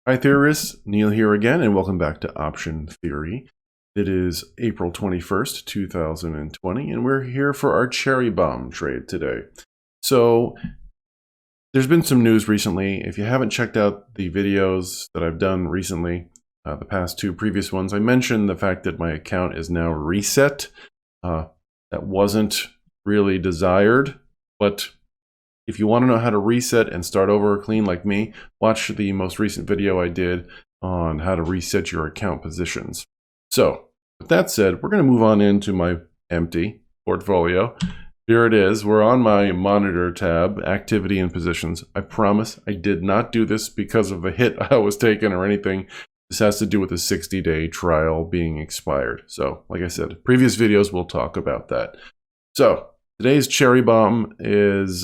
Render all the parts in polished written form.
Hi theorists, Neil here again, and welcome back to Option Theory. It is April 21st, 2020, and we're here for our cherry bomb trade today. So there's been some news recently. If you haven't checked out the videos that I've done recently, the past two previous ones, I mentioned the fact that my account is now reset. That wasn't really desired, but if you want to know how to reset and start over clean like me, watch the most recent video I did on how to reset your account positions. So, with that said, we're going to move on into my empty portfolio. Here it is. We're on my monitor tab, activity and positions. I promise I did not do this because of a hit I was taking or anything. This has to do with the 60-day trial being expired. So, like I said, previous videos we'll talk about that. So, today's cherry bomb is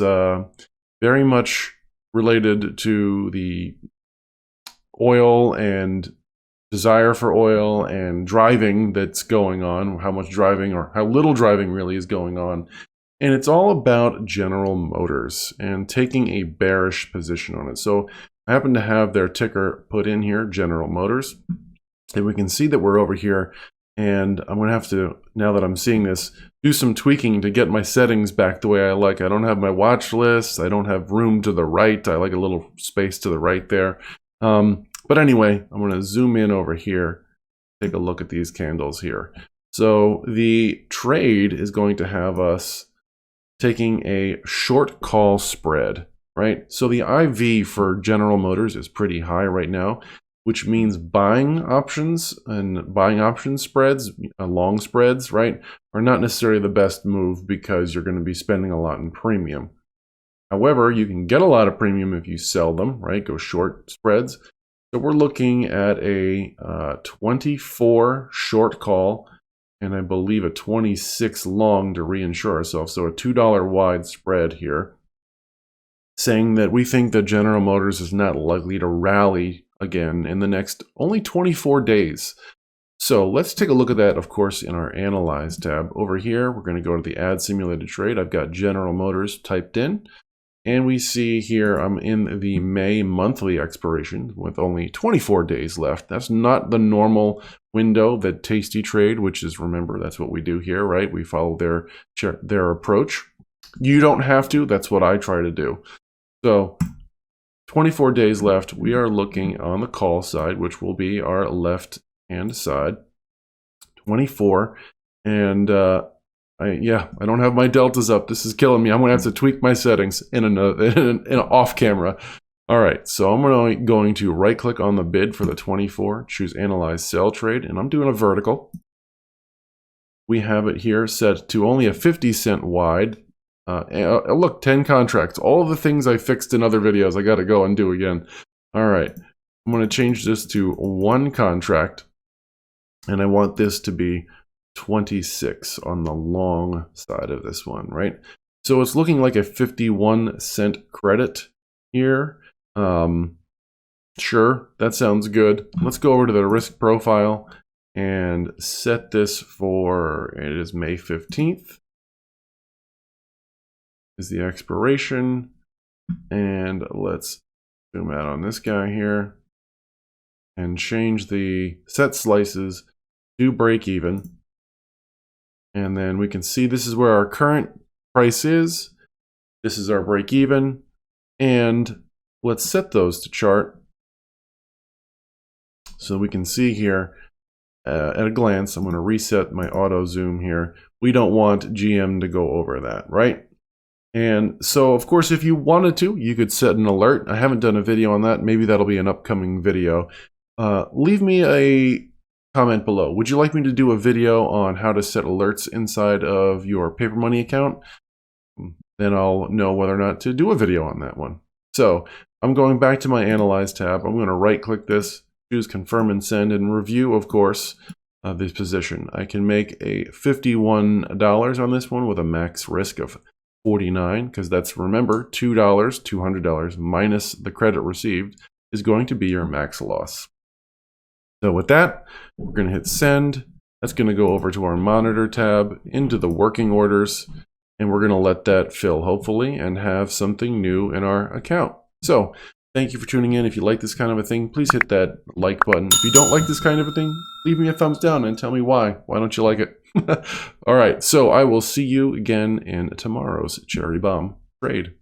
very much related to the oil and desire for oil and driving that's going on, how much driving or how little driving really is going on. And it's all about General Motors and taking a bearish position on it. So I happen to have their ticker put in here, General Motors. And we can see that we're over here. And I'm going to have to, now that I'm seeing this, do some tweaking to get my settings back the way I like. I don't have my watch list. I don't have room to the right. I like a little space to the right there. But anyway, I'm going to zoom in over here, take a look at these candles here. So the trade is going to have us taking a short call spread, right? So the IV for General Motors is pretty high right now, which means buying options and buying option spreads, long spreads, right, are not necessarily the best move because you're going to be spending a lot in premium. However, you can get a lot of premium if you sell them, right, go short spreads. So we're looking at a 24 short call and I believe a 26 long to reinsure ourselves. So a $2 wide spread here, saying that we think that General Motors is not likely to rally again in the next only 24 days. So let's take a look at that, of course, in our Analyze tab. Over here, we're going to go to the Add Simulated Trade. I've got General Motors typed in. And we see here I'm in the May monthly expiration with only 24 days left. That's not the normal window that Tasty Trade, which is, remember, that's what we do here, right? We follow their approach. You don't have to. That's what I try to do. So 24 days left. We are looking on the call side, which will be our left hand side. 24. And I don't have my deltas up. This is killing me. I'm going to have to tweak my settings in an off camera. All right, so I'm going to right click on the bid for the 24, choose Analyze Sell Trade, and I'm doing a vertical. We have it here set to only a 50-cent wide. Look, 10 contracts. All of the things I fixed in other videos, I got to go and do again. All right, I'm going to change this to one contract, and I want this to be 26 on the long side of this one, right? So it's looking like a 51-cent credit here. Sure, that sounds good. Let's go over to the risk profile and set this for, it is May 15th. Is the expiration. And let's zoom out on this guy here and change the set slices to break even. And then we can see this is where our current price is. This is our break even. And let's set those to chart. So we can see here at a glance, I'm going to reset my auto zoom here. We don't want GM to go over that, right? And so, of course, if you wanted to, you could set an alert. I haven't done a video on that. Maybe that'll be an upcoming video. Leave me a comment below. Would you like me to do a video on how to set alerts inside of your paper money account? Then I'll know whether or not to do a video on that one. So I'm going back to my Analyze tab. I'm going to right click this, choose Confirm and Send, and review, of course, this position. I can make a $51 on this one with a max risk of 49, because that's, remember, $200 minus the credit received is going to be your max loss. So with that, we're going to hit send. That's going to go over to our monitor tab, into the working orders, and we're going to let that fill, hopefully, and have something new in our account. So Thank you for tuning in. If you like this kind of a thing, please hit that like button. If you don't like this kind of a thing, leave me a thumbs down and tell me why. Why don't you like it? All right, so I will see you again in tomorrow's Cherry Bomb trade.